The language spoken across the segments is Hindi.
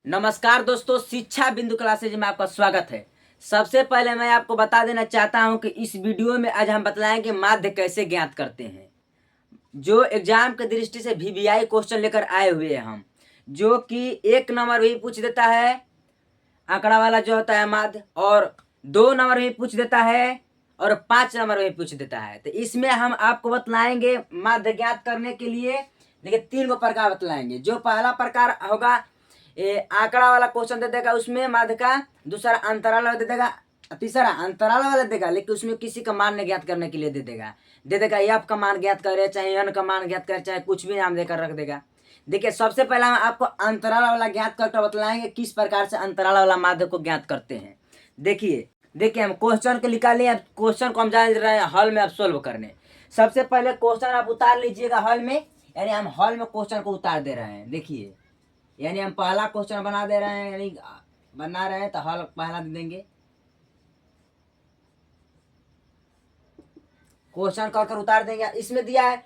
नमस्कार दोस्तों, शिक्षा बिंदु क्लासेज में आपका स्वागत है। सबसे पहले मैं आपको बता देना चाहता हूं कि इस वीडियो में आज हम बतलाएंगे माध्य कैसे ज्ञात करते हैं। जो एग्जाम की दृष्टि से वीवीआई क्वेश्चन लेकर आए हुए हैं हम, जो कि 1 नंबर भी पूछ देता है आंकड़ा वाला जो होता है माध्य, और 2 नंबर भी पूछ देता है और 5 नंबर भी पूछ देता है। तो इसमें हम आपको बतलाएंगे माध्य ज्ञात करने के लिए, देखिए 3 प्रकार बतलाएंगे। जो पहला प्रकार होगा, ये आंकड़ा वाला क्वेश्चन दे देगा, उसमें माध्य का। दूसरा अंतराल वाला दे देगा, तीसरा अंतराल वाला देगा, लेकिन उसमें किसी का मान ज्ञात करने के लिए दे देगा एफ का मान ज्ञात करे, चाहे एन का मान ज्ञात करे, चाहे कुछ भी नाम देकर रख देगा। देखिए सबसे पहला हम आपको अंतराल वाला ज्ञात करके बतलाएंगे किस प्रकार से अंतराल वाला माध्य को ज्ञात करते हैं। देखिए हम क्वेश्चन को निकाले, अब क्वेश्चन को हम जा रहे हैं हॉल में अब सोल्व करने। सबसे पहले क्वेश्चन आप उतार लीजिएगा हॉल में, यानी हम हॉल में क्वेश्चन को उतार दे रहे हैं। देखिए यानी हम पहला क्वेश्चन बना दे रहे हैं, यानी बना रहे हैं तो हॉल पहला दे देंगे। क्वेश्चन कर उतार देंगे। इसमें दिया है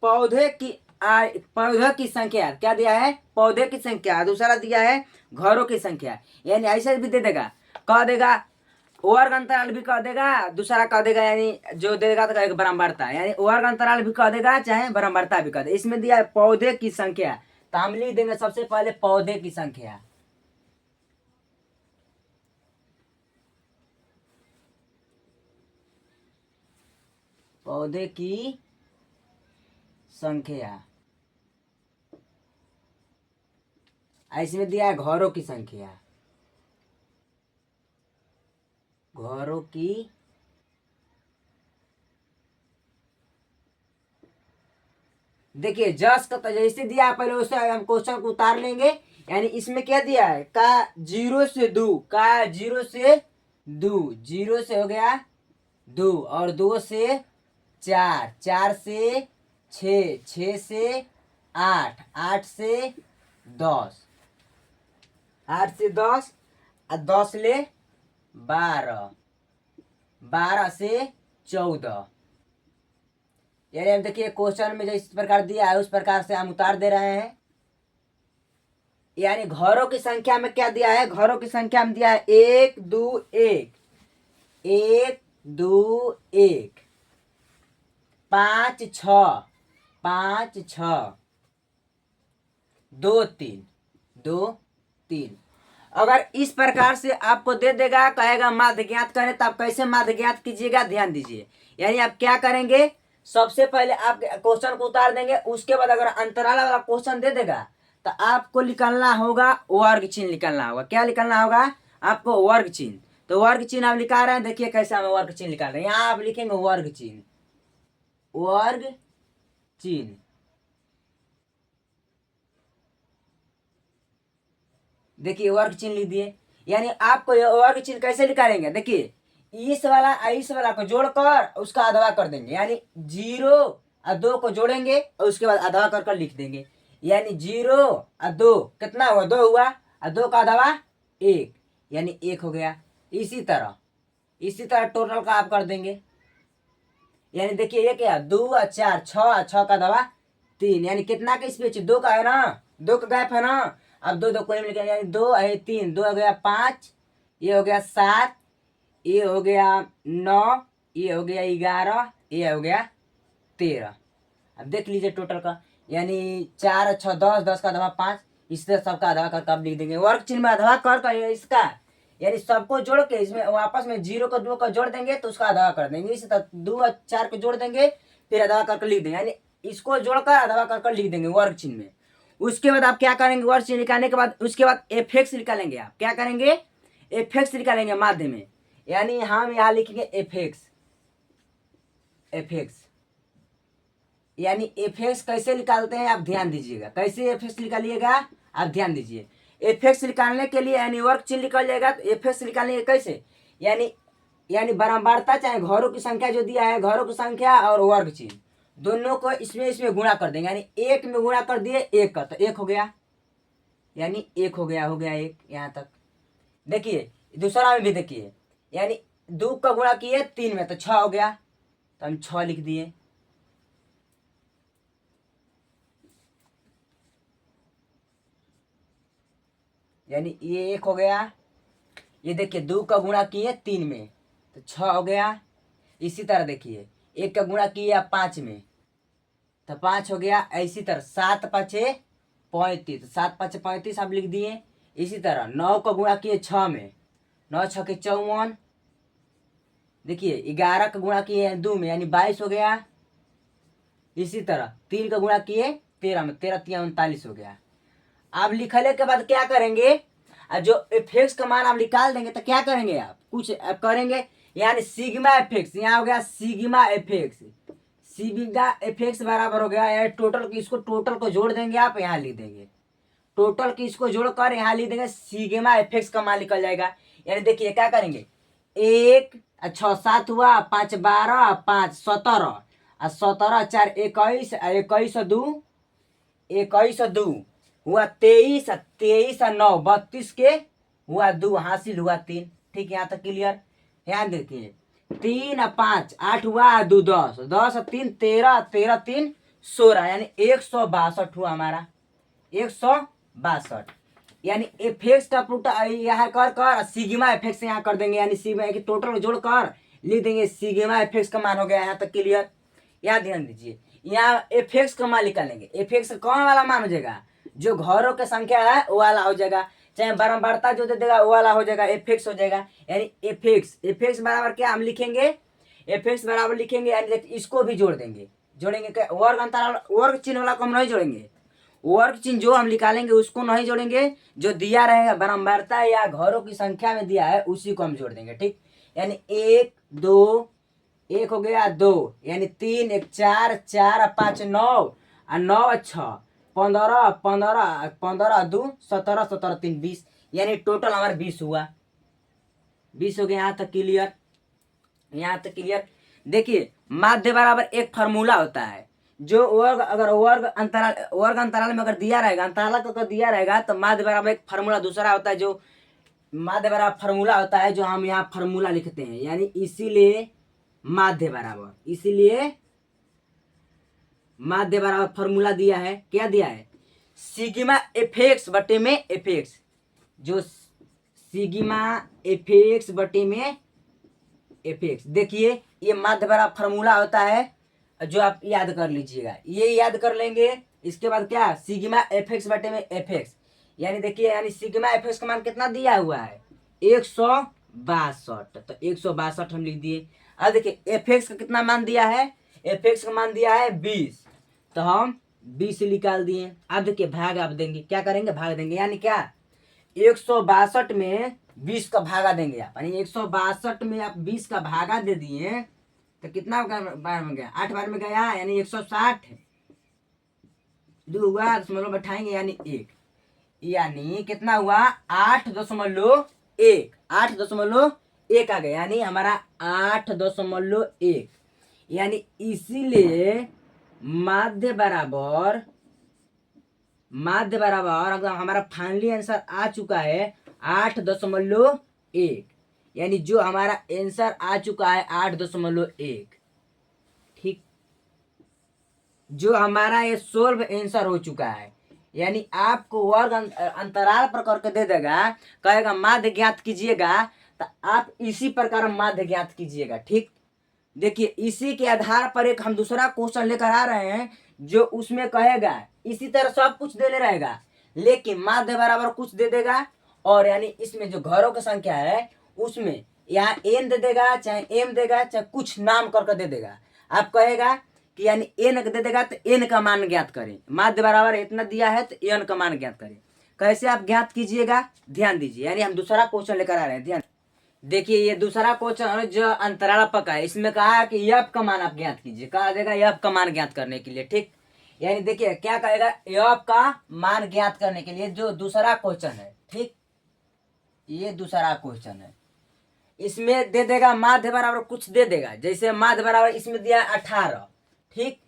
पौधे की संख्या, क्या दिया है? पौधे की संख्या। दूसरा दिया है घरों की संख्या, यानी ऐसे भी दे देगा, कह देगा वर्ग अंतराल भी कह देगा, दूसरा कह देगा, यानी जो देगा तो एक बराबरता, यानी वर्ग अंतराल भी कह देगा, चाहे बराबरता भी कह देगा। इसमें दिया है पौधे की संख्या, तो हम लिख देंगे सबसे पहले पौधे की संख्या। पौधे की संख्या। इसमें दिया है घरों की संख्या, घरों की देखिए जस का जैसे दिया है पहले वैसे हम क्वेश्चन को उतार लेंगे। यानी इसमें क्या दिया है, का 0 से 2, का 0 से 2, 0 से हो गया 2, और 2 से 4, 4 से 6, 6 से 8, 8 से 10, 8 से 10, और 10 ले 12, 12 से 14। यानी हम देखिए क्वेश्चन में जिस प्रकार दिया है उस प्रकार से हम उतार दे रहे हैं। यानी घरों की संख्या में क्या दिया है, घरों की संख्या में दिया है 1 2 1, 1 2 1, 5 6, 5 6, 2 3, 2 3। अगर इस प्रकार से आपको दे देगा, कहेगा माध्य ज्ञात करें, तो आप कैसे माध्य ज्ञात कीजिएगा, ध्यान दीजिए। यानी आप क्या करेंगे, सबसे पहले आप क्वेश्चन को उतार देंगे, उसके बाद अगर अंतराल वाला क्वेश्चन दे देगा तो आपको निकालना होगा वर्ग चिन्ह, निकालना होगा। क्या निकालना होगा आपको? वर्ग चिन्ह। तो वर्ग चिन्ह आप निकाल रहे हैं, देखिए कैसे हम वर्ग चिन्ह निकाल रहे हैं। यहाँ आप लिखेंगे वर्ग चिन्ह, वर्ग चिन्ह। देखिए वर्ग चिन्ह लिख दिए। यानी आपको वर्ग चिन्ह कैसे निकालेंगे, देखिए इस वाला को जोड़कर उसका आधा कर देंगे, यानी 0 और 2 को जोड़ेंगे और उसके बाद आधा कर लिख देंगे। यानी 0 और 2 कितना हुआ, 2 हुआ, और 2 का आधा 1, यानी 1 हो गया। इसी तरह टोटल का आप कर देंगे। यानी देखिए ये क्या, 2 और 4, 6, 6 का आधा 3, यानी कितना का स्पेस, 2 का है ना, 2 का गैप है ना। अब 2 2 कोई मिल गया, यानी 2 है 3, 2 हो गया 5, ये हो गया 7, ये हो गया 9, ये हो गया 11, ये हो गया 13। अब देख लीजिए टोटल का, यानी 4 6 10, 10 का आधा 5, इससे सबका आधा कर आप लिख देंगे। वर्ग चिन्ह में आधा कर इसका, यानी सबको जोड़ के इसमें वापस में 0 को 2 को जोड़ देंगे तो उसका आधा कर देंगे। इसी तरह 2 और 4 को जोड़ देंगे, फिर आधा करके लिख देंगे, यानी इसको जोड़कर आधा कर लिख देंगे वर्ग चिन्ह में। उसके बाद आप क्या करेंगे, वर्ग चिन्ह निकालने के बाद उसके बाद एफ निकालेंगे। आप क्या करेंगे, एफ निकालेंगे माध्य में। यानी हम यहाँ लिखेंगे एफ, यानी एफ कैसे निकालते हैं आप ध्यान दीजिएगा। कैसे एफ निकालिएगा आप ध्यान दीजिए। एफ निकालने के लिए यानी वर्ग चिन्ह निकल जाएगा, तो एफ निकालने कैसे, यानी बराबरता, चाहे घरों की संख्या जो दिया है, घरों की संख्या और वर्ग चिन्ह दोनों को इसमें गुणा कर देंगे। यानी 1 में गुणा कर दिए 1 का, तो 1 हो गया, यानी 1 हो गया 1 यहाँ तक। देखिए दूसरा में भी देखिए, यानी 2 का गुणा किए 3 में, तो 6 हो गया, तो हम 6 लिख दिए। यानी ये 1 हो गया। ये देखिए 2 का गुणा किए 3 में तो 6 हो गया। इसी तरह देखिए 1 का गुणा किया 5 में तो 5 हो गया। इसी तरह 7 5 35 तो 7 5 35 आप लिख दिए। इसी तरह 9 का गुणा किए 6 में, 9 6 के 54। देखिए 11 का गुणा किए 2 में यानी 22 हो गया। इसी तरह 3 का गुणा किए 13 में, 13 3 39 हो गया। आप लिखने के बाद क्या करेंगे, जो एफेक्स का मान आप निकाल देंगे तो क्या करेंगे, आप कुछ करेंगे यानी सिग्मा एफेक्स। यहाँ हो गया सिग्मा एफेक्स, सिग्मा एफेक्स बराबर हो गया यानी टोटल की, इसको टोटल को जोड़ देंगे, आप यहाँ लिख देंगे टोटल की, इसको जोड़कर यहाँ लिख देंगे सिग्मा एफेक्स का मान निकल जाएगा। यानी देखिए क्या करेंगे, 1 6 7 हुआ, 5 12 5 17 और 17 4 21 21 2 21 2 हुआ 23 23 और 9 32 के हुआ 2 हासिल हुआ 3। ठीक है, यहाँ तक क्लियर। यहाँ देखिए 3 और 5 8 हुआ 2 10 10 और 3 13 13 3 16 यानी 162 हुआ हमारा 162। यानी एफेक्स का प्रूट यहाँ कर कर सिग्मा एफेक्स यहाँ कर देंगे, यानी सिग्मा की टोटल को जोड़ कर लिख देंगे सिग्मा एफेक्स का मान हो गया। यहाँ तक क्लियर। यहाँ ध्यान दीजिए, यहाँ एफेक्स का मान निकालेंगे। एफेक्स कौन वाला मान हो जाएगा, जो घरों की संख्या है वो वाला हो जाएगा, चाहे बारंबारता जो दे देगा वो वाला हो जाएगा, एफेक्स हो जाएगा। यानी एफेक्स बराबर क्या हम लिखेंगे, एफेक्स बराबर लिखेंगे यानी इसको भी जोड़ देंगे। जोड़ेंगे क्या, वर्ग अंतराल वर्ग चिन्ह वाला को हम नहीं जोड़ेंगे, वर्ग चिन्ह जो हम निकालेंगे उसको नहीं जोड़ेंगे, जो दिया रहेगा बारंबारता या घरों की संख्या में दिया है उसी को हम जोड़ देंगे। ठीक, यानी 1 2 1 हो गया 2 यानी 3 1 4 4 5 9 और 9 6 15 15 15 2 17 17 3 20 यानी टोटल हमारा 20 हुआ, 20 हो गया। यहाँ तक क्लियर, यहाँ तक क्लियर। देखिए माध्य बराबर एक फार्मूला होता है, जो वर्ग अगर वर्ग अंतराल में अगर दिया रहेगा, अंतराल को अगर दिया रहेगा तो माध्य बराबर एक फार्मूला दूसरा होता है, जो माध्य बराबर फार्मूला होता है, जो हम यहाँ फार्मूला लिखते हैं। यानी इसीलिए माध्य बराबर, इसीलिए माध्य बराबर फार्मूला दिया है। क्या दिया है, सिग्मा एफेक्स बटे में एफेक्स, जो सिग्मा एफेक्स बटे में एफेक्स। देखिए ये माध्य बराबर फार्मूला होता है, जो आप याद कर लीजिएगा, ये याद कर लेंगे। इसके बाद क्या, सिग्मा एफेक्स बटे में एफेक्स। यानी देखिए यानी सिग्मा एफेक्स का मान कितना दिया हुआ है 162, तो 162 हम लिख दिए। अब देखिए एफेक्स का कितना मान दिया है, एफेक्स का मान दिया है 20, तो हम 20 निकाल दिए। अब देखिए भाग आप देंगे, क्या करेंगे, भाग देंगे। यानी क्या 162 में 20 का भागा देंगे आप, यानी 162 में आप 20 का भागा दे दिए तो कितना बार में गया, 8 बार में गया, यानी 160। 2 हुआ दशमलव बैठाएंगे यानी 1, यानी कितना हुआ 8.1, 8.1 आ गया, यानी हमारा 8.1। यानी इसीलिए माध्य बराबर अगर हमारा फाइनली आंसर आ चुका है 8.1, यानी जो हमारा आंसर आ चुका है 8.1। ठीक, जो हमारा ये सोल्व आंसर हो चुका है। यानी आपको वर्ग अंतराल पर करके दे देगा, कहेगा माध्य ज्ञात कीजिएगा, तो आप इसी प्रकार माध्य ज्ञात कीजिएगा। ठीक, देखिए इसी के आधार पर एक हम दूसरा क्वेश्चन लेकर आ रहे हैं, जो उसमें कहेगा इसी तरह सब कुछ दे ले रहेगा, लेकिन माध्य बराबर कुछ दे देगा, और यानी इसमें जो घरों की संख्या है उसमें यहाँ एन दे देगा, चाहे एम देगा, चाहे कुछ नाम करके दे देगा। आप कहेगा कि यानी एन दे देगा तो एन का मान ज्ञात करें, माध्य बराबर इतना दिया है तो एन का मान ज्ञात करें। कैसे आप ज्ञात कीजिएगा, ध्यान दीजिए। यानी हम दूसरा क्वेश्चन लेकर आ रहे हैं, ध्यान देखिए। ये दूसरा क्वेश्चन जो अंतराल पका है, इसमें कहा है कि एफ का मान आप ज्ञात कीजिए, कहा देगा एफ का मान ज्ञात करने के लिए। ठीक, यानी देखिए क्या कहेगा, एफ का मान ज्ञात करने के लिए जो दूसरा क्वेश्चन है। ठीक, ये दूसरा क्वेश्चन है, इसमें दे देगा माध्य बराबर कुछ दे देगा, जैसे माध्य बराबर इसमें दिया 18। ठीक,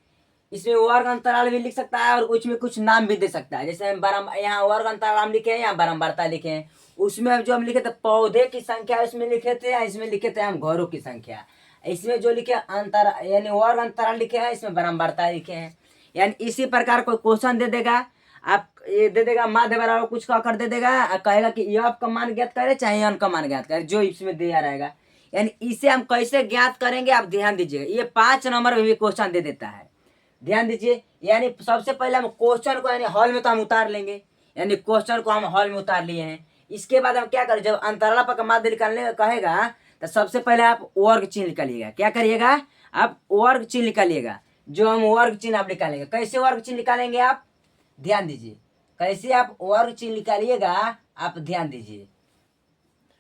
इसमें वर्ग अंतराल भी लिख सकता है और उसमें कुछ नाम भी दे सकता है, जैसे हम यहाँ वर्ग अंतराल हम लिखे हैं, यहाँ बारंबारता लिखे हैं। उसमें जो हम लिखे थे पौधे की संख्या उसमें लिखे थे, या इसमें लिखे थे हम घरों की संख्या। इसमें जो लिखे अंतर यानी वर्ग अंतराल लिखे हैं, इसमें बारंबारता लिखे हैं। यानी इसी प्रकार कोई क्वेश्चन दे देगा, आप ये दे देगा माध्य बराबर कुछ का कर दे देगा, कहेगा कि यह का मान ज्ञात करे चाहे अन का मान ज्ञात करे, जो इसमें दिया रहेगा। यानी इसे हम कैसे ज्ञात करेंगे आप ध्यान दीजिएगा, ये 5 नंबर में भी क्वेश्चन दे देता है, ध्यान दीजिए। यानी सबसे पहले हम क्वेश्चन को यानी हॉल में तो हम उतार लेंगे, यानी क्वेश्चन को हम हॉल में उतार लिए हैं। इसके बाद हम क्या करें, जब अंतराला पर माध्य निकालने कहेगा तो सबसे पहले आप वर्ग चिन्ह निकालिएगा। क्या करिएगा, आप वर्ग चिन्ह निकालिएगा। जो हम वर्ग चिन्ह आप निकालेंगे, कैसे वर्ग चिन्ह निकालेंगे आप ध्यान दीजिए, कैसे आप वर्ग चिन्ह निकालिएगा आप ध्यान दीजिए।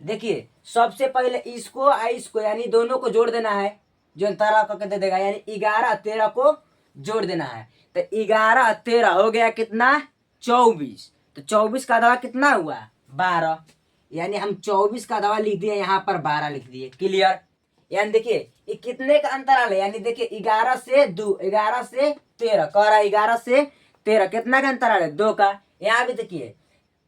देखिए सबसे पहले इसको इसको यानी दोनों को जोड़ देना है, जो अंतराला करके दे देगा, यानी 11 13 को जोड़ देना है। तो 11 13 हो गया कितना 24, तो 24 का दवा कितना हुआ 12, यानी हम 24 का दवा लिख दिए, यहाँ पर 12 लिख दिए, क्लियर। यानी देखिए ये कितने का अंतराल है, यानी देखिए 11 से 2, 11 से 13 कह रहा है, 11 से 13 कितना का अंतराल है 2 का। यहाँ भी देखिए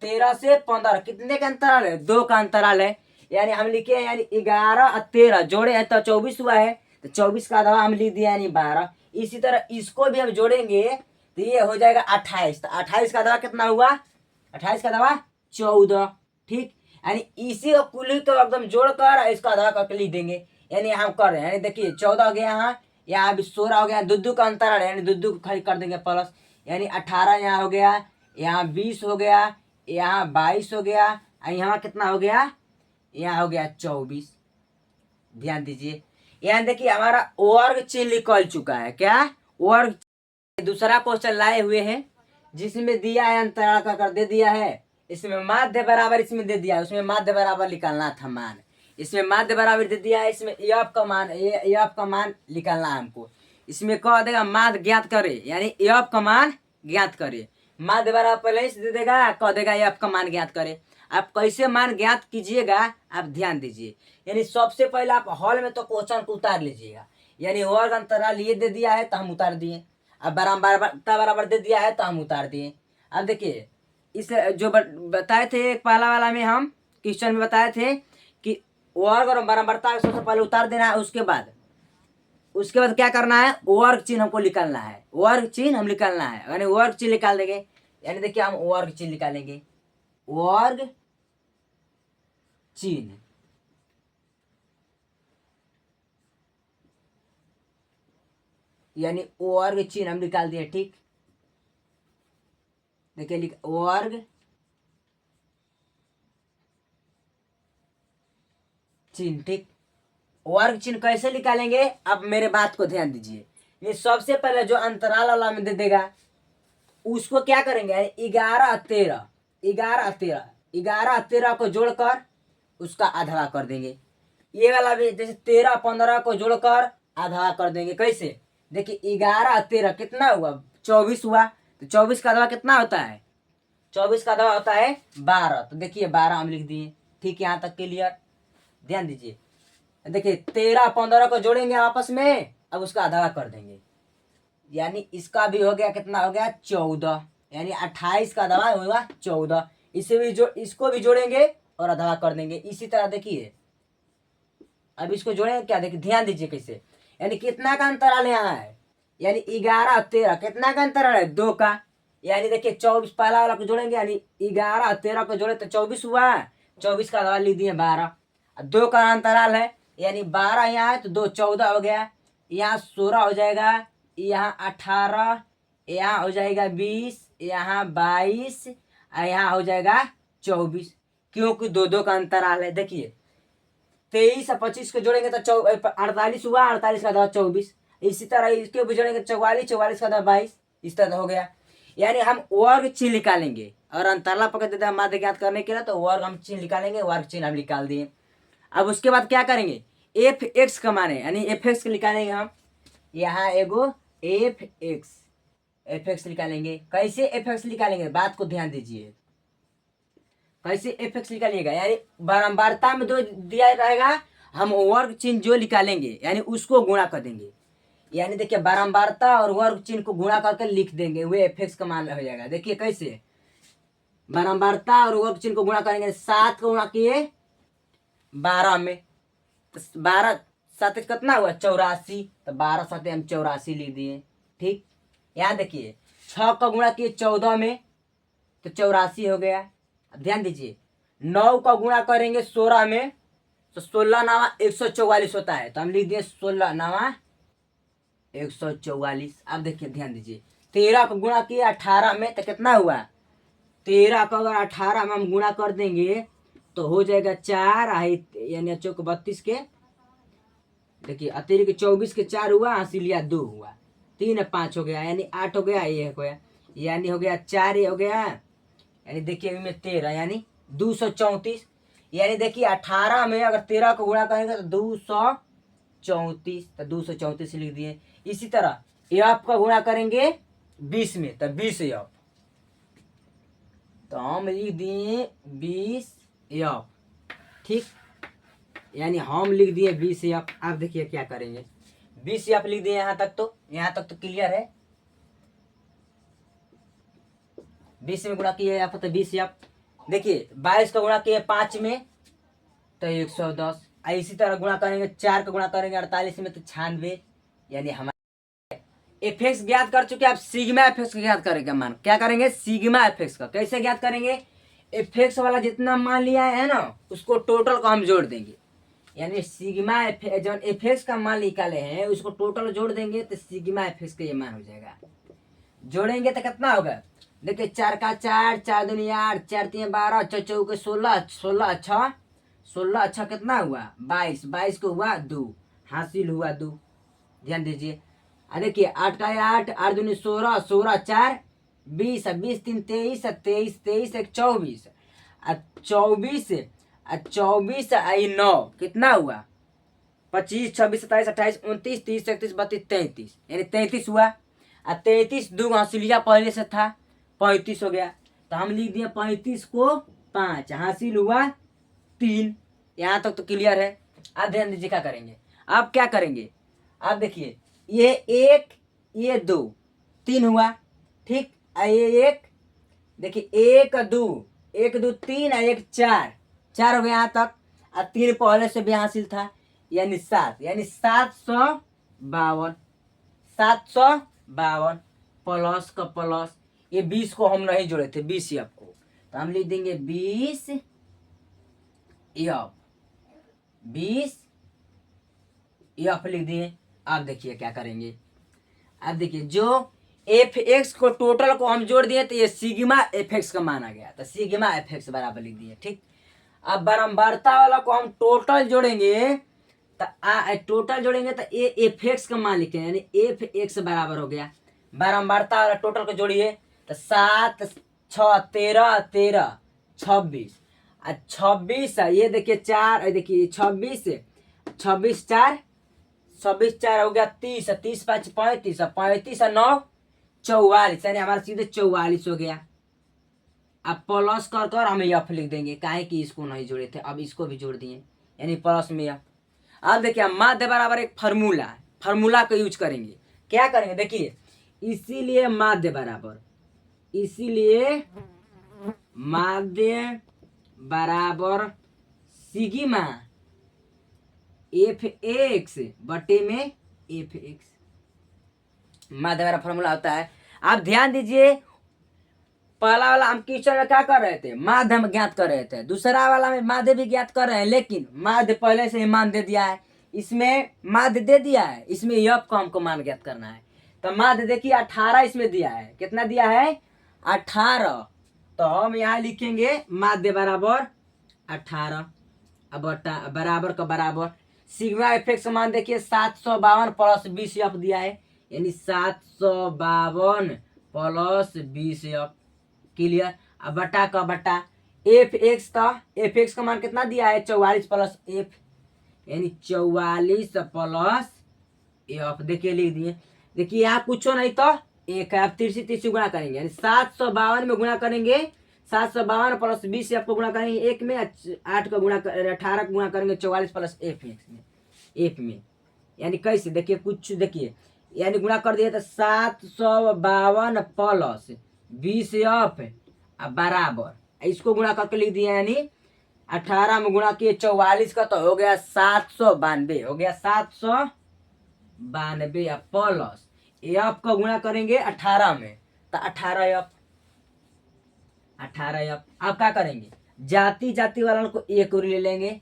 13 से 15 कितने का अंतराल है 2 का अंतराल है। यानी हम लिखे यानी 11 और 13 जोड़े हैं तो 24 हुआ है, तो 24 का दवा हम लिख दिया यानी 12। इसी तरह इसको भी हम जोड़ेंगे तो ये हो जाएगा 28, तो 28 का दवा कितना हुआ 28 का दवा 14, ठीक। यानी इसी को कुल तो एकदम जोड़कर इसका दवा करके लिख देंगे, यानी हम कर रहे हैं। यानी देखिए 14 हो गया यहाँ भी 16 हो गया, दो का अंतराल है, यानी दो खाली कर देंगे प्लस, यानी 18 यहाँ हो गया, यहाँ 20 हो गया, यहाँ 22 हो गया, यहाँ कितना हो गया यहाँ हो गया 24। ध्यान दीजिए, यहाँ देखिए हमारा वर्ग चिन्ह निकल चुका है। क्या वर्ग, दूसरा क्वेश्चन लाए हुए हैं जिसमें दिया है अंतराल का कर दे दिया है, इसमें माध्य बराबर इसमें दे दिया है, उसमें माध्य बराबर निकालना था मान, इसमें माध्य बराबर दे दिया है, इसमें एफ का मान एफ का मान निकालना है हमको। इसमें कह देगा माध्य ज्ञात करे, यानी एफ का मान ज्ञात करे, माध्य बराबर पहले से दे देगा, कह देगा एफ का मान ज्ञात करे। आप कैसे मान ज्ञात कीजिएगा आप ध्यान दीजिए, यानी सबसे पहले आप हॉल में तो क्वेश्चन को उतार लीजिएगा, यानी वर्ग अंतराल ये दे दिया है तो हम उतार दिए, अब बराबर दे दिया है तो हम उतार दिए। अब देखिए इस जो बताए थे पहला वाला में हम क्वेश्चन में बताए थे कि वर्ग और बराबरता सबसे पहले उतार देना है, उसके बाद क्या करना है वर्ग चिन्ह हमको निकालना है, वर्ग चिन्ह हम निकालना है, यानी वर्ग चिन्ह निकाल देंगे। यानी देखिए हम वर्ग चिन्ह निकालेंगे, वर्ग चिन्ह यानी वर्ग चिन्ह हम निकाल दिए, ठीक। देखिए वर्ग चिन्ह, ठीक। वर्ग चिन्ह कैसे निकालेंगे अब मेरे बात को ध्यान दीजिए। ये सबसे पहले जो अंतराल वाला में दे देगा उसको क्या करेंगे 11 13 11 13 11 13 को जोड़कर उसका आधा कर देंगे। ये वाला भी जैसे 13 15 को जोड़कर आधा कर देंगे, कैसे देखिए 11 13 कितना हुआ 24 हुआ, तो 24 का आधा कितना होता है 24 का आधा होता है 12, तो देखिए 12 हम लिख दिए, ठीक। यहाँ तक क्लियर, ध्यान दीजिए। देखिए 13 15 को जोड़ेंगे आपस में, अब उसका आधा कर देंगे, यानी इसका भी हो गया कितना हो गया 14, यानी 28 का आधा होगा 14। इसे भी इसको भी जोड़ेंगे और आधा कर देंगे। इसी तरह देखिए अब इसको जोड़ेंगे क्या, देखिए ध्यान दीजिए कैसे, यानी कितना का अंतराल यहाँ है, यानी 11 13 कितना का अंतराल है 2 का, यानी देखिए 24 पहला वाला को जोड़ेंगे, यानी 11 13 को जोड़े तो 24 हुआ, 24 का आधा लिख दिए 12, 2 का अंतराल है, यानी 12 यहाँ है तो 2 14 हो गया, यहाँ 16 हो जाएगा, यहाँ 18, यहाँ हो जाएगा 20, यहाँ 22, यहाँ हो जाएगा 24, क्योंकि 2 का अंतराल है। देखिए 23 और 25 को जोड़ेंगे तो 48 हुआ, 48 का 24, इसी तरह इसके भी जोड़ेंगे 44, 44 का 22, इस तरह हो गया। यानी हम वर्ग चिन्ह निकालेंगे और अंतराल पकड़ देते हैं माध्य ज्ञात करने के लिए, तो वर्ग हम चिन्ह निकालेंगे, वर्ग चिन्ह हम निकाल दिए। अब उसके बाद क्या करेंगे एफ एक्स का मान है, यानी एफ एक्स निकालेंगे हम, यहाँ एगो एफ एक्स निकालेंगे। कैसे एफ एक्स निकालेंगे बात को ध्यान दीजिए, कैसे एफ एक्स निकालिएगा, यानी बारंबारता में जो दिया रहेगा हम वर्ग चिन्ह जो निकालेंगे यानी उसको गुणा कर देंगे, यानी देखिए बारंबारता और वर्ग चिन्ह को गुणा करके लिख देंगे, वे एफ एक्स का मान हो जाएगा। देखिए कैसे बारंबारता और वर्ग चिन्ह को गुणा करेंगे, 7 को गुणा किए 12 में, तो 12 7 कितना हुआ 84, तो 12 7 हम 84 लिख दिए, ठीक। यहाँ देखिए 6 का गुणा किए 14 में, तो 84 हो गया। अब ध्यान दीजिए 9 का गुणा करेंगे 16 में तो 16 नावा 144 होता है, तो हम लिख दिए 16 नावा 144। अब देखिए ध्यान दीजिए 13 का गुणा किया 18 में तो कितना हुआ, 13 का अगर 18 में हम गुणा कर देंगे तो हो जाएगा 4 यानी चौक 32 के, देखिए अतिरिक्त 24 के 4 हुआ, हासिलिया 2 हुआ, 3 5 हो गया यानी 8 हो गया, ये हो गया यानी हो गया 4 ये हो गया, यानी देखिए में 13 यानी 234, यानी देखिए 18 में अगर 13 को गुणा करेंगे तो 234, तो 234 लिख दिए। इसी तरह एफ का गुणा करेंगे 20 में तो 20 एफ, तो हम लिख दिए 20 एफ, ठीक, यानी हम लिख दिए 20 एफ। आप देखिए क्या करेंगे, 20 एफ लिख दिए, यहाँ तक तो क्लियर है। 20 में गुणा किए एफ तो 20 एफ, देखिए 22 का गुणा किए 5 में तो 110, इसी तरह गुणा करेंगे 4 का गुणा करेंगे 48 में तो 96, यानी हमारे एफेक्स ज्ञात कर चुके। आप सिग्मा एफेक्स का ज्ञात करेंगे मान, क्या करेंगे सिग्मा एफेक्स का, कैसे ज्ञात करेंगे, एफेक्स वाला जितना मान लिया है ना उसको टोटल को हम जोड़ देंगे, यानी सिग्मा जो एफेक्स का मान निकाले हैं उसको टोटल जोड़ देंगे तो सिग्मा एफेक्स का ये मान हो जाएगा। जोड़ेंगे तो कितना होगा, देखिए 4 का 4, 4 दूनी 8, 4 3 12, 4 चौके 16, 16 अच्छा कितना हुआ 22, 22 को हुआ 2, हासिल हुआ 2। ध्यान दीजिए देखिए 8 का 8, 8 दूनी 16, 16 4 20, 20 3 23, 23 23 1 24, 24 24 9 कितना हुआ 25 26 27 28 29 30 31 32 33, यानी 33 हुआ। 33 दो हासिलिया पहले से था 35 हो गया, तो हम लिख दिए 35 को 5, हासिल हुआ 3। यहाँ तक तो क्लियर है। अब ध्यान दीजिए क्या करेंगे, आप क्या करेंगे, आप देखिए ये 1 ये 2 3 हुआ, ठीक, ये 1 देखिए 1 2 1 2 3 1 4 4 हो गया यहाँ तक, 3 पहले से भी हासिल था यानी 7, यानी 752, 752 प्लस का प्लस, ये 20 को हम नहीं जोड़े थे 20 एफ को, तो हम लिख देंगे 20 एफ, 20 एफ लिख दिए। आप देखिए क्या करेंगे, अब देखिए जो एफ एक्स को टोटल को हम जोड़ दिए तो ये सिग्मा एफ एक्स का मान आ गया, तो सिग्मा एफ एक्स बराबर लिख दिए, ठीक। अब बारंबारता वाला को हम टोटल जोड़ेंगे तो टोटल जोड़ेंगे तो ए एफ एक्स का मान लिखेंगे, यानी एफ एक्स बराबर हो गया, बारंबारता वाला टोटल को जोड़िए तो 7 6 13 13 26, 26 ये देखिए 4, देखिए 26 26 4 26 4 हो गया 30, 30 5 35, 35 9 44, यानी हमारा सीधे 44 हो गया। अब प्लस कर कर हम एफ लिख देंगे, काहे कि इसको नहीं जोड़े थे, अब इसको भी जोड़ दिए यानी प्लस में एफ। अब देखिए माध्य बराबर एक फार्मूला को यूज करेंगे, क्या करेंगे देखिए, इसीलिए माध्य बराबर सिग्मा एफ एक्स बटे में एफ एक्स, माध्य बराबर फार्मूला होता है। आप ध्यान दीजिए पहला वाला हम क्वेश्चन में क्या कर रहे थे, माध्य हम ज्ञात कर रहे थे, दूसरा वाला में माध्य भी ज्ञात कर रहे हैं, लेकिन माध्य पहले से ही मान दे दिया है, इसमें माध्य दे दिया है, इसमें एफ को हमको मान ज्ञात करना है। तो माध्य देखिए 18 इसमें दिया है, कितना दिया है 18, तो हम यहाँ लिखेंगे माध्य बराबर 18, अब बराबर का बराबर सिग्मा एफ एक्स मान देखिए 752 प्लस 20 एफ दिया है, यानी 752 प्लस 20 एफ, क्लियर। अब बटा का बटा एफ एक्स का मान कितना दिया है 44 प्लस एफ, यानी 44 प्लस एफ, देखिए लिख दिए। देखिए यहाँ कुछ नहीं तो एक है, आप 30 गुणा करेंगे यानी 752 में गुणा करेंगे, 752 प्लस 20 एफ को गुणा करेंगे एक में, 8 का गुणा 18 का गुणा करेंगे 44 प्लस एफ में, यानी कैसे देखिए कुछ देखिए, यानी गुणा कर दिए तो 752 प्लस 20 एफ बराबर, इसको गुणा करके लिख दिया, यानी 18 में गुणा किए 44 का तो हो गया 792, हो गया 792 प्लस एफ का गुणा करेंगे 18 में तो 18 एफ, 18 अब क्या करेंगे, जाति जाति वाला को एक और ले लेंगे।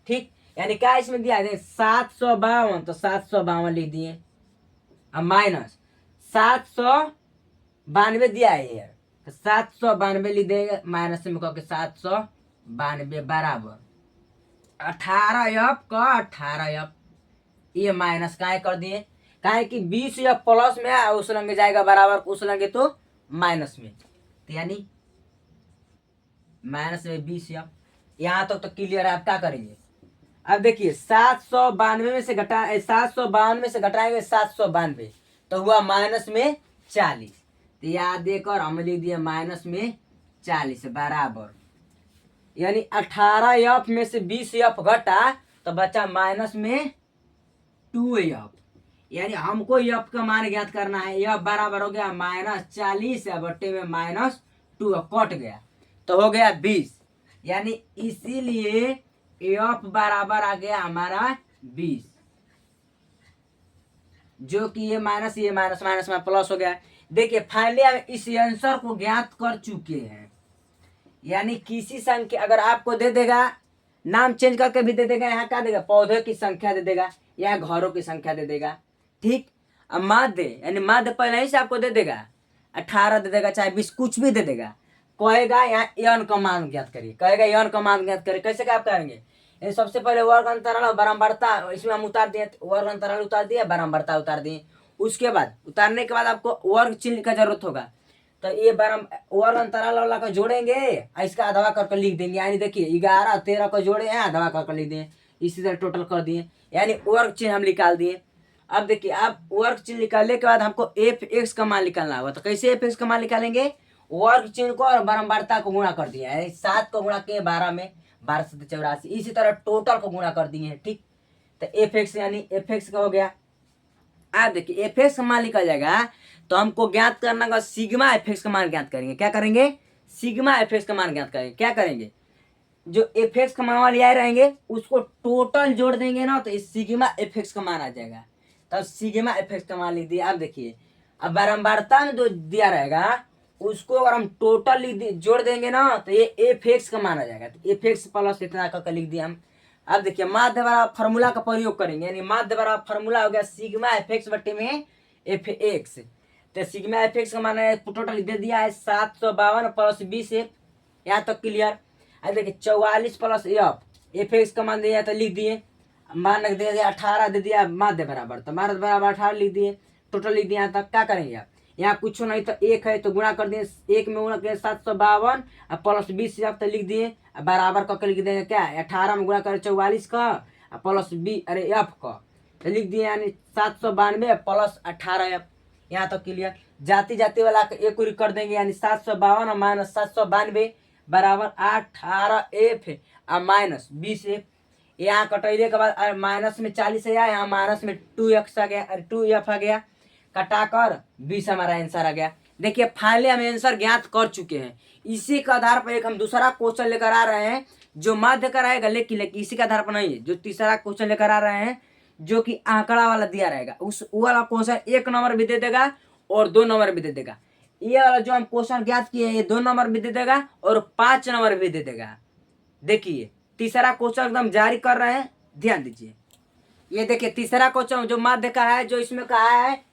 ठीक, यानी क्या इसमें दिया है 752, तो 752 लिख दिए। अब माइनस 792 दिया है यार, तो 792 लिख देंगे, माइनस में कह के 792 बराबर 18 का 18 ये माइनस काहे कर दिए, काहे कि 20 या प्लस में है, उस लंगे जाएगा बराबर, उस लंगे तो माइनस में, तो यानी माइनस में 20 या यहाँ तक तो क्लियर है। आप क्या करेंगे, अब देखिए 792 में से घटा 752 में से घटाएंगे 792, तो हुआ माइनस में 40, तो याद देकर हम लिख दिए माइनस में 40 बराबर, यानी 18 में से 20 घटा तो बचा माइनस में 2 यानी हमको एफ का मान ज्ञात करना है। एफ बराबर हो गया -40 बट्टे में -2 कट गया तो हो गया 20, यानी इसीलिए एफ बराबर आ गया हमारा 20, जो कि ये माइनस माइनस में प्लस हो गया। देखिए फाइनली हम इस आंसर को ज्ञात कर चुके हैं, यानी किसी संख्या अगर आपको दे देगा, नाम चेंज करके भी दे देगा, यहाँ क्या देगा पौधे की संख्या दे देगा, यहाँ घरों की संख्या दे देगा। ठीक, अब माध्य यानी माध्य पहले ही से आपको दे देगा, 18 दे देगा, चाहे 20 कुछ भी दे देगा, कहेगा यहाँ एन का मान ज्ञात करिए, कहेगा एन का मान ज्ञात करिए। कैसे क्या आप करेंगे, सबसे पहले वर्ग अंतराल और बारंबारता इसमें हम उतार दिए, वर्ग अंतराल उतार दिया, बारंबारता उतार दिए। उसके बाद उतारने के बाद आपको वर्ग चिन्ह का जरूरत होगा, तो ये वर्ग अंतराल वाला को जोड़ेंगे, इसका अधवा करके लिख देंगे, यानी देखिए 11 13 को जोड़े हैं, अधवा करके लिख दिए, इसी तरह टोटल कर दिए, यानी वर्ग चिन्ह हम निकाल दिए। अब देखिए आप वर्ग चिन्ह निकालने के बाद हमको एफ एक्स का मान निकालना होगा, तो कैसे एफ एक्स का मान निकालेंगे, वर्ग चिन्ह को और बारंबारता को गुणा कर दिया है, 7 को गुणा किए 12 में, 12 7 84, इसी तरह टोटल को गुणा कर दिए हैं। ठीक, तो एफ एक्स यानी एफ एक्स का हो गया। आप देखिए एफ एक्स का मान निकल जाएगा, तो हमको ज्ञात करना होगा सिग्मा एफ एक्स का मान ज्ञात करेंगे। क्या करेंगे, सिग्मा एफ एक्स का मान ज्ञात करेंगे। क्या करेंगे, जो एफ एक्स का मान वाले आए रहेंगे उसको टोटल जोड़ देंगे ना, तो इस सिग्मा एफ एक्स का मान आ जाएगा, तब सिग्मा एफ एक्स का मान लिख दिया। आप देखिए अब बारंबारता में जो दिया रहेगा उसको अगर हम टोटल जोड़ देंगे ना, तो ये एफ एक्स का मान आ जाएगा, तो एफ एक्स प्लस इतना करके लिख दिया हम। अब देखिए माध्य बराबर फार्मूला का प्रयोग करेंगे, यानी माध्य बराबर फार्मूला हो गया सिग्मा एफ एक्स बट्टे में एफ एक्स, तो सिग्मा एफ एक्स का मान टोटल दे दिया है 752 प्लस 20 यहाँ तक क्लियर। अब देखिए 44 प्लस एफ एक्स का मान दिया तो लिख दिए, मान दे दिया 18 दे दिया, माध्य बराबर तो माध्य बराबर 18 लिख दिए, टोटल लिख दिया। यहाँ तक क्या करेंगे आप, यहाँ कुछ नहीं तो एक है तो गुणा कर दिए, एक में गुणा किया 752 प्लस 20 तो लिख दिए, बराबर करके लिख देंगे क्या 18 में गुणा कर 44 का प्लस 20 अरे एफ का, तो लिख दिए यानी 792 प्लस 18 एफ। यहाँ तक क्लियर। जाति जाति वाला एक उरी कर देंगे, यानी 752 माइनस 792 बराबर 18 एफ माइनस 20 एफ। यहाँ कटैले के बाद माइनस में 40 आया, यहाँ माइनस में 2x आ गया, 2f आ गया, कटाकर 20 हमारा आंसर आ गया। देखिए फाइनली हम आंसर ज्ञात कर चुके हैं। इसी के आधार पर एक हम दूसरा क्वेश्चन लेकर आ रहे हैं जो माध्य कराएगा, लेकिन इसी के आधार पर नहीं है, जो तीसरा क्वेश्चन लेकर आ रहे हैं जो कि आंकड़ा वाला दिया रहेगा, उस वाला क्वेश्चन 1 नंबर भी दे देगा और 2 नंबर भी दे देगा। ये वाला जो हम क्वेश्चन ज्ञात किए हैं ये 2 नंबर भी दे देगा और 5 नंबर भी दे देगा। देखिए तीसरा क्वेश्चन एकदम जारी कर रहे हैं, ध्यान दीजिए। ये देखिए तीसरा क्वेश्चन जो माध्य का है, जो इसमें कहा है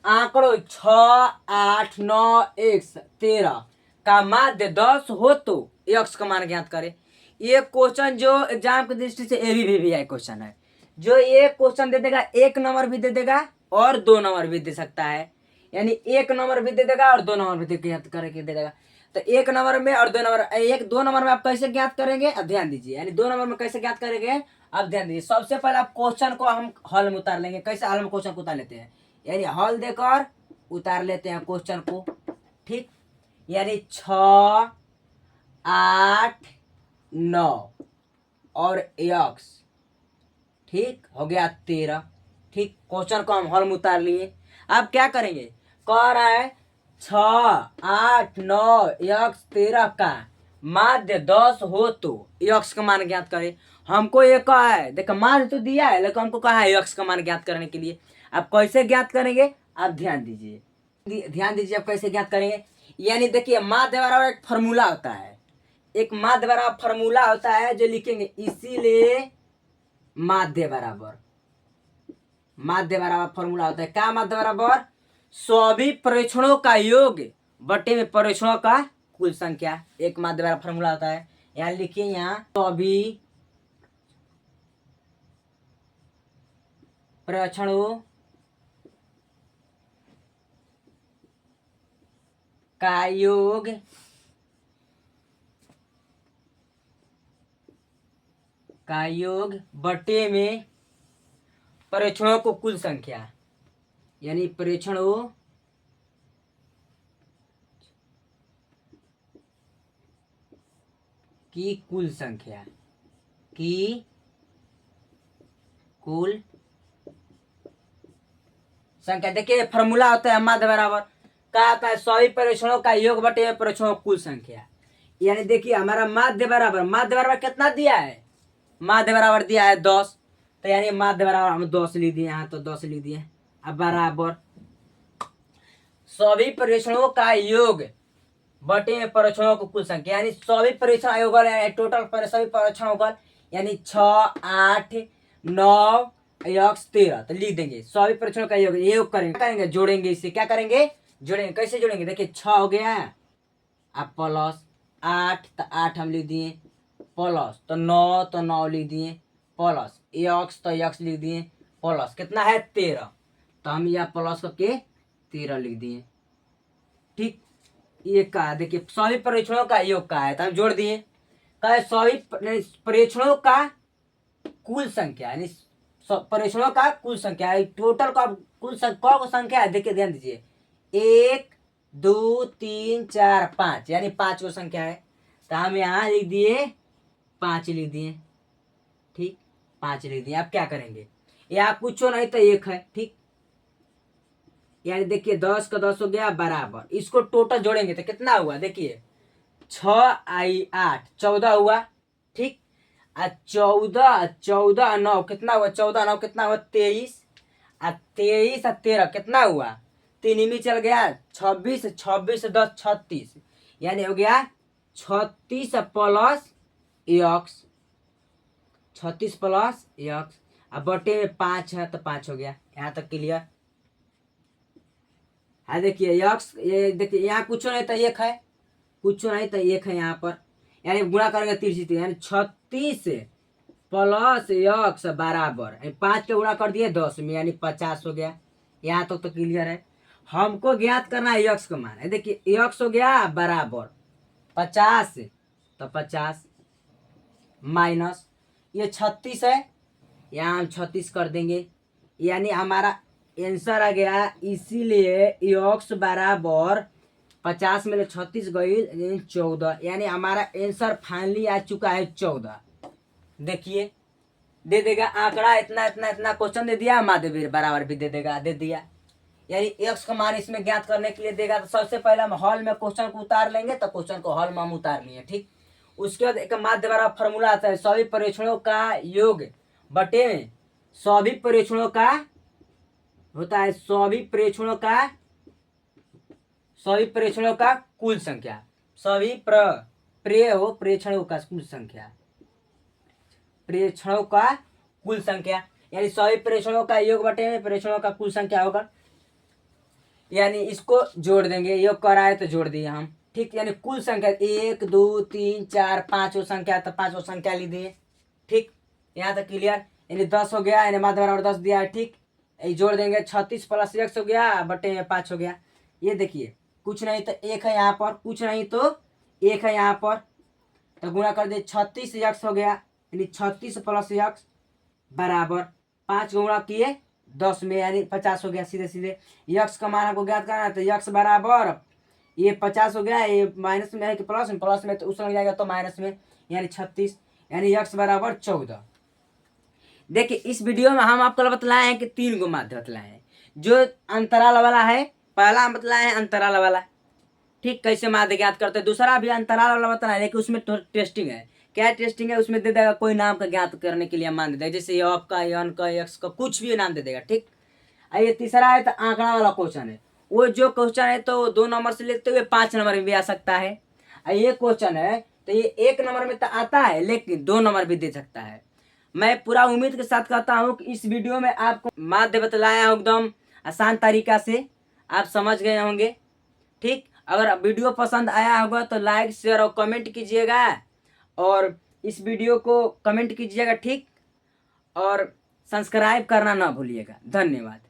आंकड़ों 6 8 9 1 13 का माध्य 10 हो तो x का मान ज्ञात करें। ये क्वेश्चन जो एग्जाम की दृष्टि से ABVVI क्वेश्चन है, जो ये क्वेश्चन दे देगा 1 नंबर भी दे देगा और 2 नंबर भी दे सकता है, यानी 1 नंबर भी दे देगा और 2 नंबर भी ज्ञात करके दे देगा। तो 1 नंबर में और 2 नंबर, 2 नंबर में आप कैसे ज्ञात करेंगे, अब ध्यान दीजिए, यानी 2 नंबर में कैसे ज्ञात करेंगे, अब ध्यान दीजिए। सबसे पहले आप क्वेश्चन को हम हल में उतार लेंगे। कैसे हल में क्वेश्चन को उतार लेते हैं, यानी हल देकर उतार लेते हैं क्वेश्चन को। ठीक, यानी 6 8 9 और x, ठीक हो गया 13। ठीक, क्वेश्चन को हम हल में उतार लिए। अब क्या करेंगे, कह रहा है 6 8 9 x 13 का माध्य 10 हो तो x का मान ज्ञात करें। हमको ये कहा है, देखो माध्य तो दिया है लेकिन हमको कहा है x का मान ज्ञात करने के लिए। अब कैसे ज्ञात करेंगे, आप ध्यान दीजिए, ध्यान दीजिए अब कैसे ज्ञात करेंगे। यानी देखिए माध्य बराबर एक फॉर्मूला होता है, एक माध्य बराबर फॉर्मूला होता है जो लिखेंगे, इसीलिए माध्य बराबर, माध्य बराबर फॉर्मूला होता है क्या, माध्य बराबर सभी परीक्षणों का योग बटे में परीक्षणों का कुल संख्या, एक माध्य बराबर फॉर्मूला होता है। यहाँ लिखिए, यहाँ सभी परीक्षणों का योग बटे में परीक्षणों को कुल संख्या, यानी परीक्षणों की कुल संख्या, की कुल संख्या। देखिए फॉर्मूला होता है माध्य बराबर क्या आता है, सभी परीक्षणों का योग बटे में परीक्षणों की कुल संख्या। यानी देखिए हमारा माध्य बराबर कितना दिया है, माध्य बराबर दिया है 10, तो यानी माध्य बराबर हम 10 लिख दिए, यहाँ तो 10 लिख दिए। अब बराबर सभी परीक्षणों का योग बटे में परीक्षणों की कुल संख्या, यानी सभी परीक्षण योगल टोटल सभी परीक्षण योगल, यानी 6 8 9 13, तो लिख देंगे सभी परीक्षणों का योग करेंगे जोड़ेंगे, इससे क्या करेंगे, जोड़ेंगे। कैसे जोड़ेंगे, देखिए 6 हो गया, अब प्लस 8 तो 8 हम लिख दिए, प्लस तो 9 तो 9 लिख दिए, प्लस यक्स तो यक्स लिख दिए, प्लस कितना है 13, तो हम यह प्लस करके 13 लिख दिए। ठीक, ये का देखिए सभी परीक्षणों का योग का है, तो हम जोड़ दिए। का सभी परीक्षणों का कुल संख्या, यानी परीक्षणों का कुल संख्या, टोटल का कुल संख्या है, देखिए ध्यान दीजिए 1 2 3 4 5, यानी 5 को संख्या है, तो हम यहाँ लिख दिए 5 लिख दिए। ठीक, 5 लिख दिए। अब क्या करेंगे, यहाँ कुछ नहीं तो 1 है। ठीक, यानी देखिए 10 का 10 हो गया बराबर, इसको टोटल जोड़ेंगे तो कितना हुआ, देखिए 6 आई 8 14 हुआ। ठीक, 14 9 कितना हुआ, 14 9 कितना हुआ 23, 23 13 कितना हुआ, 3 में चल गया 26, 26 10 36, यानी हो गया 36 प्लस यक्स, 36 प्लस यक्स। अब बटे में 5 है तो 5 हो गया, यहाँ तक क्लियर है। देखिए यक्स, ये देखिए यहाँ कुछ नहीं तो 1 है, कुछ नहीं तो 1 है यहाँ पर, यानी गुणा करेंगे 30, यानी 36 प्लस यक्स बराबर 5 के गुणा कर दिए 10 में, यानी 50 हो गया। यहाँ तक तो क्लियर है। हमको ज्ञात करना है यक्स का मान है, देखिए यक्स हो गया बराबर 50, तो 50 माइनस ये 36 है, यहाँ हम 36 कर देंगे, यानी हमारा आंसर आ गया। इसीलिए यक्स बराबर 50 में 36 गई 14, यानी हमारा आंसर फाइनली आ चुका है 14। देखिए दे देगा आंकड़ा, इतना इतना इतना क्वेश्चन दे दिया, माध्य बराबर भी दे देगा, दे दिया। यानी एक्स का मान इसमें ज्ञात करने के लिए देगा, तो सबसे पहले हम हॉल में क्वेश्चन को उतार लेंगे, तो क्वेश्चन को हॉल में हम उतार लिए। ठीक, उसके बाद एक माध्य बराबर फॉर्मूला आता है, सभी परीक्षणों का योग बटे में सभी परीक्षणों का होता है, सभी परीक्षणों का कुल संख्या, सभी प्रेक्षणों का कुल संख्या, प्रेक्षणों का कुल संख्या, यानी सभी प्रेक्षणों का योग बटे में प्रेक्षणों का कुल संख्या होगा, यानी इसको जोड़ देंगे, योग कराए तो जोड़ दिए हम। ठीक, यानी कुल संख्या 1 2 3 4 5 संख्या, तो 5 संख्या ली दिए। ठीक, यहाँ तक क्लियर, यानी 10 हो गया, यानी माध्य बराबर 10 दिया है। ठीक, ये जोड़ देंगे 36 प्लस x हो गया बटे में 5 हो गया। ये देखिए कुछ नहीं तो 1 है यहाँ पर, कुछ नहीं तो 1 है यहाँ पर, तो गुणा कर दे 36 x हो गया, यानी 36 प्लस x बराबर 5 गुणा किए 10 में, यानी 50 हो गया। सीधे सीधे यक्स का मान आपको ज्ञात करना है, तो यक्स बराबर ये 50 हो गया, ये माइनस में है कि प्लस में, तो उस लग जाएगा तो माइनस में, यानी 36, यानी यक्स बराबर 14। देखिए इस वीडियो में हम आपको बतलाए हैं कि 3 गो माध्य बतलाए हैं, जो अंतराल वाला है, पहला हम बतलाए हैं अंतराल वाला। ठीक, कैसे माध्य ज्ञात करते हैं। दूसरा भी अंतराल वाला बताना है, लेकिन उसमें टेस्टिंग है। क्या टेस्टिंग है, उसमें दे देगा कोई नाम का ज्ञात करने के लिए मान दे देगा, जैसे यफ का, यन का, एक्स का, कुछ भी नाम दे देगा। ठीक, ये तीसरा है तो आंकड़ा वाला क्वेश्चन है, वो जो क्वेश्चन है तो 2 नंबर से लेते हुए 5 नंबर में भी आ सकता है। और ये क्वेश्चन है तो ये 1 नंबर में तो आता है लेकिन 2 नंबर भी दे सकता है। मैं पूरा उम्मीद के साथ कहता हूँ कि इस वीडियो में आपको माध्य बतलाया हूँ एकदम आसान तरीका से, आप समझ गए होंगे। ठीक, अगर वीडियो पसंद आया होगा तो लाइक शेयर और कमेंट कीजिएगा, और इस वीडियो को कमेंट कीजिएगा। ठीक, और सब्सक्राइब करना ना भूलिएगा। धन्यवाद।